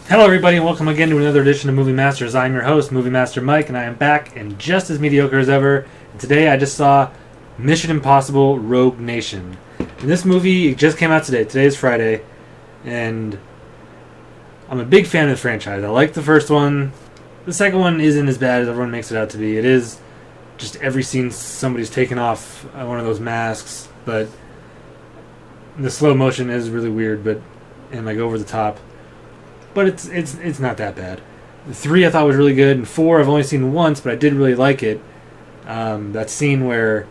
Hello, everybody, and welcome again to another edition of Movie Masters. I'm your host, Movie Master Mike, and I am back and just as mediocre as ever. And today, I just saw Mission Impossible: Rogue Nation. And this movie just came out today. Today is Friday, and I'm a big fan of the franchise. I like the first one. The second one isn't as bad as everyone makes it out to be. It is just every scene somebody's taken off one of those masks, but the slow motion is really weird, and like over the top. But it's not that bad. 3 I thought was really good, and 4 I've only seen once, but I did really like it. That scene where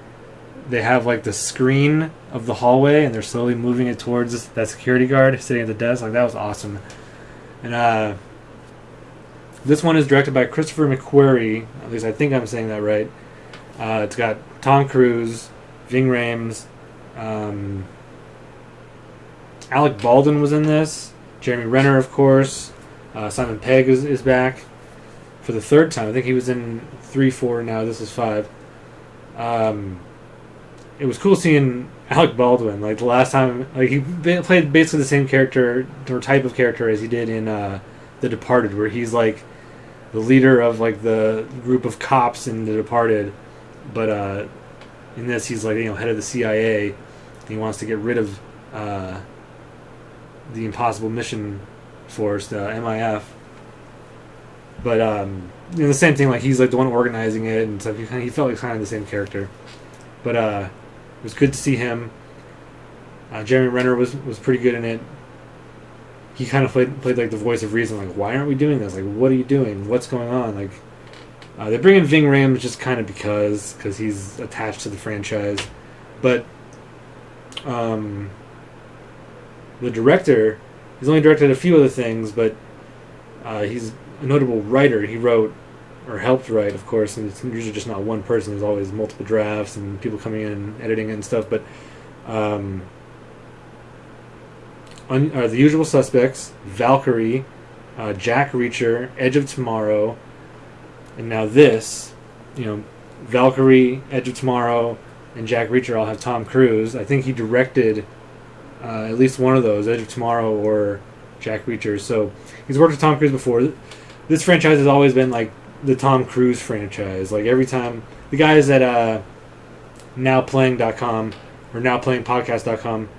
they have like the screen of the hallway and they're slowly moving it towards that security guard sitting at the desk, like that was awesome. And this one is directed by Christopher McQuarrie. At least I think I'm saying that right. It's got Tom Cruise, Ving Rhames, Alec Baldwin was in this. Jeremy Renner, of course. Simon Pegg is back for the third time. I think he was in 3, 4, now this is 5. It was cool seeing Alec Baldwin. Like the last time, like he played basically the same character or type of character as he did in The Departed, where he's like the leader of like the group of cops in The Departed, but in this he's like head of the CIA. And he wants to get rid of the Impossible Mission Force, the MIF. But the same thing, like he's like the one organizing it and stuff. He felt like kind of the same character. But it was good to see him. Jeremy Renner was pretty good in it. He kind of played like the voice of reason, like, why aren't we doing this? Like, what are you doing? What's going on? Like, they bring in Ving Rhames just kind of because he's attached to the franchise. But the director, he's only directed a few other things, but he's a notable writer. He wrote, or helped write, of course, and it's usually just not one person. There's always multiple drafts and people coming in and editing it and stuff. But The Usual Suspects, Valkyrie, Jack Reacher, Edge of Tomorrow, and now this, Valkyrie, Edge of Tomorrow, and Jack Reacher all have Tom Cruise. I think he directed at least one of those, Edge of Tomorrow or Jack Reacher. So he's worked with Tom Cruise before. This franchise has always been like the Tom Cruise franchise. Like every time the guys at nowplaying.com or nowplayingpodcast.com,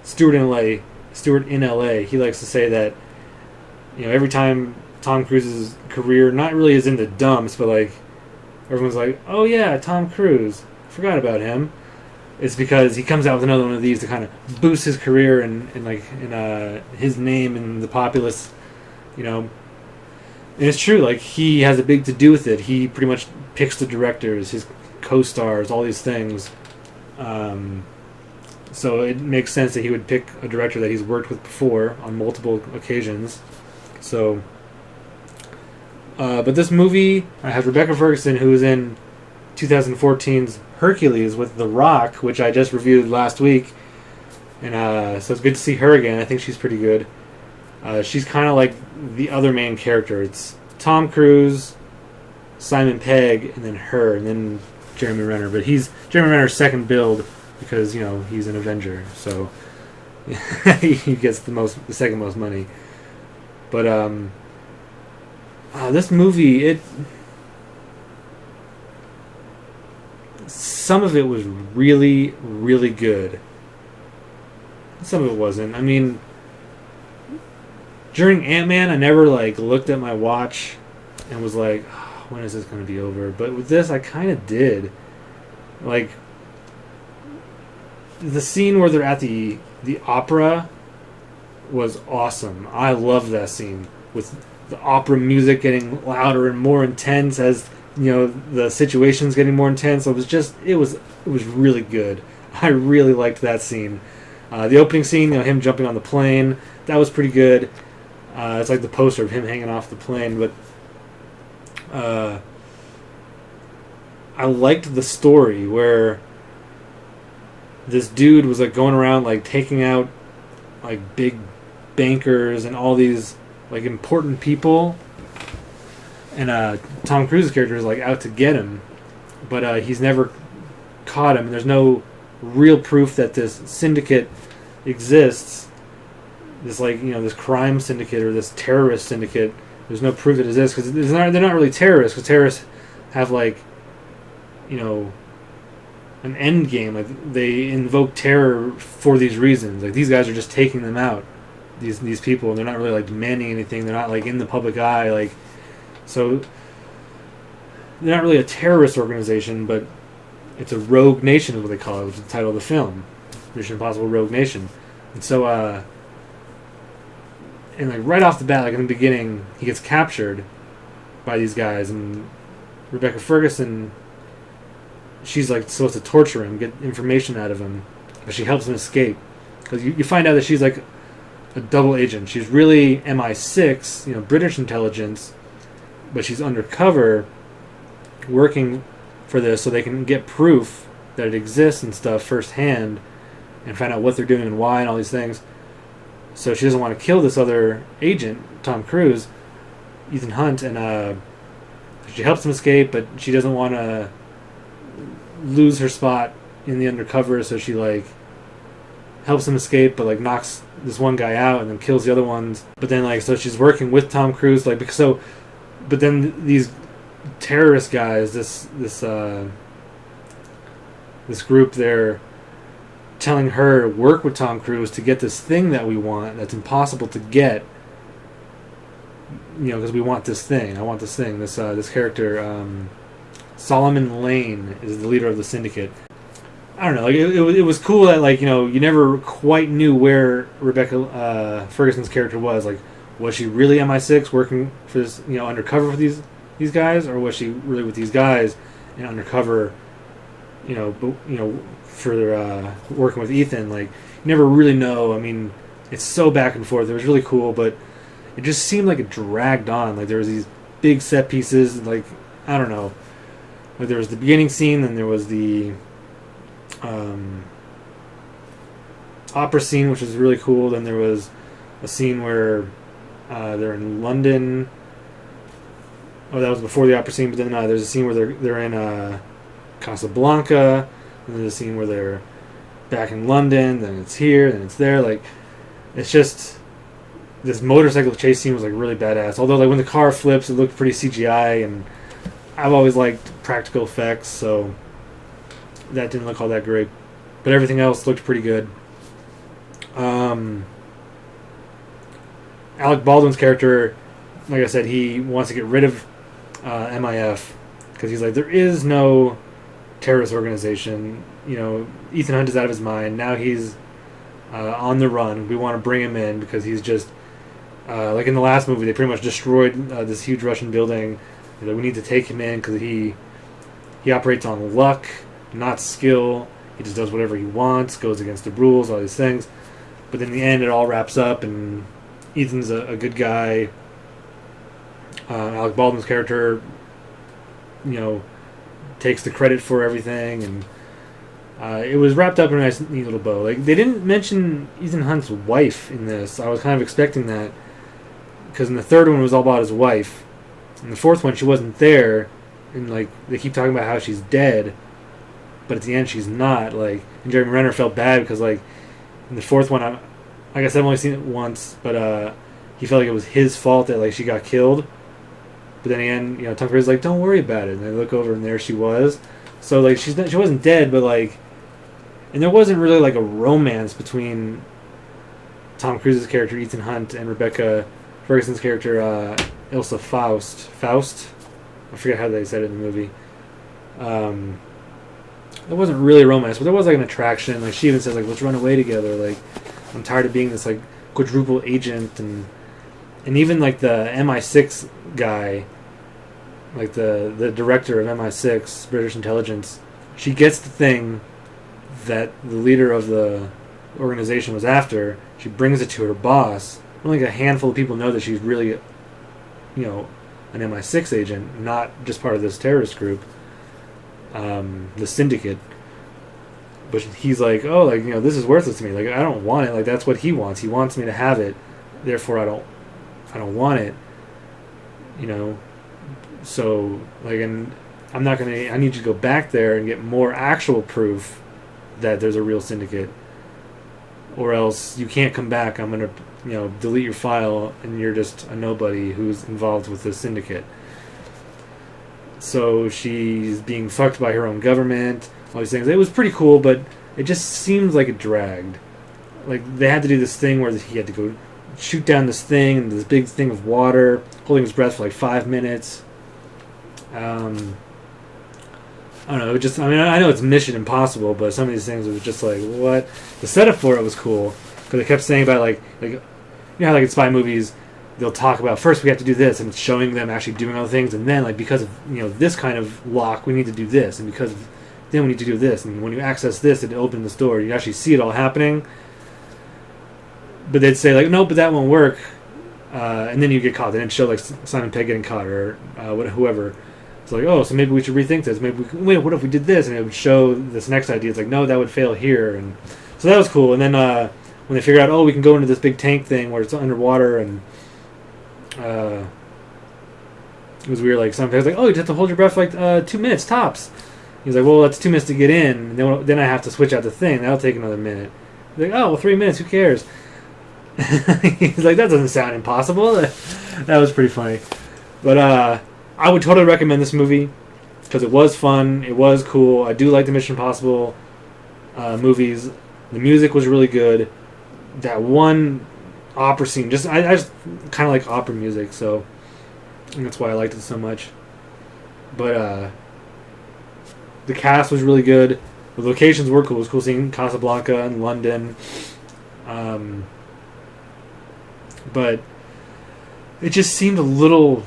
Stuart in LA, he likes to say that every time Tom Cruise's career not really is in the dumps, but like everyone's like, oh yeah, Tom Cruise, forgot about him. It's because he comes out with another one of these to kind of boost his career and his name in the populace, And it's true, like he has a big to do with it. He pretty much picks the directors, his co-stars, all these things. So it makes sense that he would pick a director that he's worked with before on multiple occasions. So, but this movie has Rebecca Ferguson, who was in 2014's Hercules with The Rock, which I just reviewed last week, and so it's good to see her again. I think she's pretty good. She's kind of like the other main character. It's Tom Cruise, Simon Pegg, and then her, and then Jeremy Renner. But he's Jeremy Renner's second build because he's an Avenger, so he gets the second most money. But this movie, some of it was really, really good. Some of it wasn't. I mean, during Ant-Man, I never looked at my watch and was like, oh, when is this going to be over? But with this, I kind of did. Like, the scene where they're at the opera was awesome. I loved that scene with the opera music getting louder and more intense as the situation's getting more intense. So it was really good. I really liked that scene. The opening scene, him jumping on the plane, that was pretty good. It's like the poster of him hanging off the plane. But I liked the story where this dude was going around taking out big bankers and all these important people. And Tom Cruise's character is out to get him, but he's never caught him. And there's no real proof that this syndicate exists. this like this crime syndicate or this terrorist syndicate. There's no proof that it exists because they're not really terrorists, because terrorists have like an end game. Like they invoke terror for these reasons. Like these guys are just taking them out. These people, and they're not really like demanding anything. They're not like in the public eye. Like so, they're not really a terrorist organization, but it's a rogue nation is what they call it, which is the title of the film, Mission Impossible: Rogue Nation. And so, and like right off the bat, like in the beginning, he gets captured by these guys, and Rebecca Ferguson, she's like supposed to torture him, get information out of him, but she helps him escape because you find out that she's like a double agent. She's really MI6, British intelligence, but she's undercover, working for this so they can get proof that it exists and stuff firsthand, and find out what they're doing and why and all these things. So she doesn't want to kill this other agent, Tom Cruise, Ethan Hunt, and she helps him escape, but she doesn't want to lose her spot in the undercover, so she like helps him escape, but like knocks this one guy out and then kills the other ones. But then like so she's working with Tom Cruise, like because so, but then these terrorist guys, this group, they're telling her to work with Tom Cruise to get this thing that we want that's impossible to get, because we want this thing. I want this thing. This character, Solomon Lane, is the leader of the syndicate. I don't know. Like it was cool that like you never quite knew where Rebecca Ferguson's character was. Like, was she really MI6 working for this undercover for these guys, or was she really with these guys and undercover? For working with Ethan. Like, you never really know. I mean, it's so back and forth. It was really cool, but it just seemed like it dragged on. Like there was these big set pieces. Like I don't know. Like there was the beginning scene, then there was the opera scene, which was really cool. Then there was a scene where they're in London. Oh, that was before the opera scene. But then there's a scene where they're in Casablanca. And there's a scene where they're back in London. Then it's here. Then it's there. Like it's just this motorcycle chase scene was like really badass. Although like when the car flips, it looked pretty CGI, and I've always liked practical effects, so that didn't look all that great. But everything else looked pretty good. Alec Baldwin's character, like I said, he wants to get rid of MIF because he's like, there is no terrorist organization. Ethan Hunt is out of his mind. Now he's on the run. We want to bring him in because he's just like in the last movie, they pretty much destroyed this huge Russian building. We need to take him in because he operates on luck, not skill. He just does whatever he wants, goes against the rules, all these things. But in the end, it all wraps up, and Ethan's a good guy. Alec Baldwin's character, takes the credit for everything, and it was wrapped up in a nice, neat little bow. Like they didn't mention Ethan Hunt's wife in this. I was kind of expecting that because in the third one it was all about his wife. In the fourth one, she wasn't there, and like they keep talking about how she's dead, but at the end she's not. Like, and Jeremy Renner felt bad because like in the fourth one, I guess I've only seen it once, but he felt like it was his fault that like she got killed. But then again, Tom Cruise is like, don't worry about it. And they look over, and there she was. So like she wasn't dead, but like, and there wasn't really like a romance between Tom Cruise's character Ethan Hunt and Rebecca Ferguson's character Ilsa Faust. I forget how they said it in the movie. There wasn't really a romance, but there was like an attraction. Like she even says like, let's run away together. Like I'm tired of being this like quadruple agent, and even like the MI6 guy, like the director of MI6, British intelligence, she gets the thing that the leader of the organization was after. She brings it to her boss. Only a handful of people know that she's really, an MI6 agent, not just part of this terrorist group, the syndicate. But he's like, oh, like, this is worthless to me. Like, I don't want it. Like, that's what he wants. He wants me to have it. Therefore, I don't want it. So, like, and I need you to go back there and get more actual proof that there's a real syndicate. or else you can't come back. I'm gonna, delete your file, and you're just a nobody who's involved with this syndicate. So she's being fucked by her own government. All these things. It was pretty cool, but it just seems like it dragged. Like they had to do this thing where he had to go shoot down this thing and this big thing of water, holding his breath for like 5 minutes. I don't know. I know it's Mission Impossible, but some of these things was just like, what? The setup for it was cool because they kept saying about like how like in spy movies they'll talk about first we have to do this, and it's showing them actually doing other things, and then like because of this kind of lock we need to do this, and because of, then we need to do this, and when you access this it opens this door. You actually see it all happening. But they'd say like, no, but that won't work, and then you get caught. They didn't show like Simon Pegg getting caught or whoever. It's like, oh, so maybe we should rethink this. Maybe what if we did this? And it would show this next idea. It's like, no, that would fail here. And so that was cool. And then when they figured out, oh, we can go into this big tank thing where it's underwater, and it was weird. Like Simon Pegg's like, oh, you just have to hold your breath for like 2 minutes tops. He's like, well, that's 2 minutes to get in. And then I have to switch out the thing. That'll take another minute. He's like, oh, well, 3 minutes. Who cares? He's like, that doesn't sound impossible. That was pretty funny. But I would totally recommend this movie because it was fun. It was cool. I do like the Mission Impossible movies. The music was really good. That one opera scene, I just kind of like opera music, so that's why I liked it so much. But the cast was really good. The locations were cool. It was cool seeing Casablanca and London. But it just seemed a little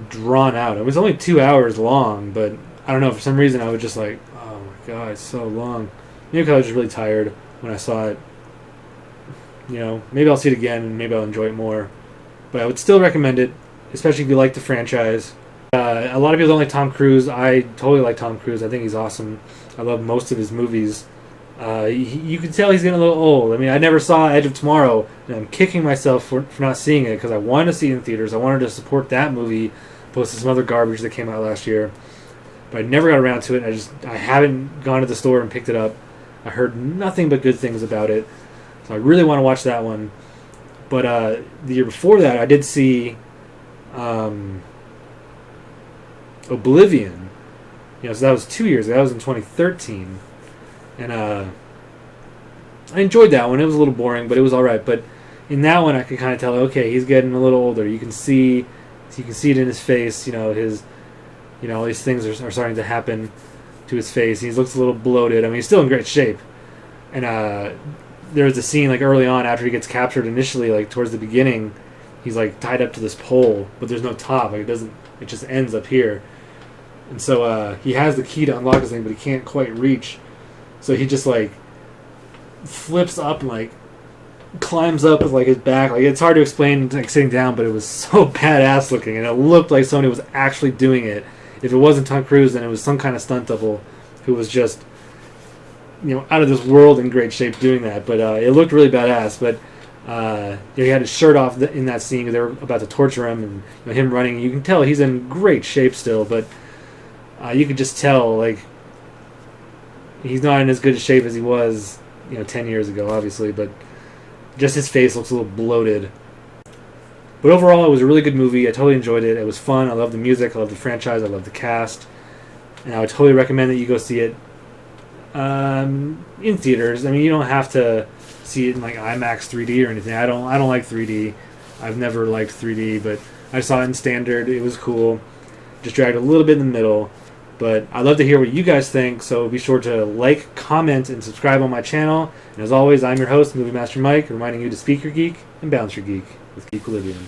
drawn out. It was only 2 hours long, but I don't know, for some reason I was just like, oh my god, it's so long. Maybe because I was just really tired when I saw it. Maybe I'll see it again and maybe I'll enjoy it more. But I would still recommend it, especially if you like the franchise. A lot of people don't like Tom Cruise. I totally like Tom Cruise. I think he's awesome. I love most of his movies. You can tell he's getting a little old. I mean, I never saw Edge of Tomorrow, and I'm kicking myself for not seeing it because I wanted to see it in theaters. I wanted to support that movie, opposed to some other garbage that came out last year. But I never got around to it. I haven't gone to the store and picked it up. I heard nothing but good things about it, so I really want to watch that one. But the year before that, I did see Oblivion. So that was 2 years ago. That was in 2013. And I enjoyed that one. It was a little boring, but it was all right. But in that one, I could kind of tell, okay, he's getting a little older. You can see it in his face. All these things are starting to happen to his face. He looks a little bloated. I mean, he's still in great shape. And there was a scene like early on after he gets captured. Initially, like towards the beginning, he's like tied up to this pole, but there's no top. Like it just ends up here. And so he has the key to unlock this thing, but he can't quite reach. So he just like flips up and like climbs up with like his back. Like it's hard to explain like sitting down, but it was so badass looking, and it looked like somebody was actually doing it. If it wasn't Tom Cruise, then it was some kind of stunt double who was just out of this world in great shape doing that. But it looked really badass. But he had his shirt off in that scene because they were about to torture him, and him running. You can tell he's in great shape still, but you could just tell like. He's not in as good a shape as he was, 10 years ago, obviously, but just his face looks a little bloated. But overall, it was a really good movie. I totally enjoyed it. It was fun. I love the music. I love the franchise. I love the cast. And I would totally recommend that you go see it in theaters. I mean, you don't have to see it in like IMAX 3D or anything. I don't like 3D. I've never liked 3D, but I saw it in standard. It was cool. Just dragged a little bit in the middle. But I'd love to hear what you guys think, so be sure to like, comment, and subscribe on my channel. And as always, I'm your host, Movie Master Mike, reminding you to speak your geek and bounce your geek with Geekolivium.